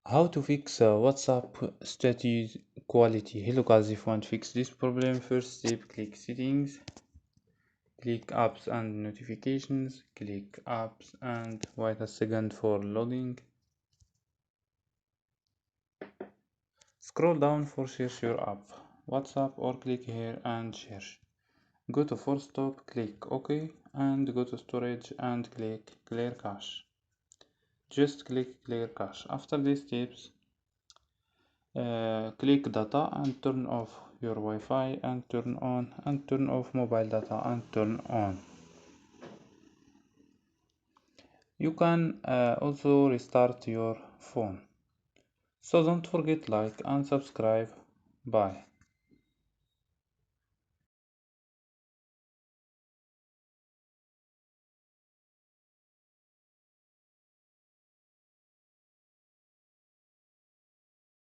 How to fix WhatsApp status quality? Hello guys, if you want to fix this problem, first step, click settings, click apps and notifications, click apps and wait a second for loading. Scroll down for search your app, WhatsApp, or click here and search. Go to force stop, click OK, and go to storage and click clear cache. Just click clear cache. After these steps, click data and turn off your Wi-Fi and turn on and turn off mobile data and turn on. You can also restart your phone. So don't forget like and subscribe. Bye.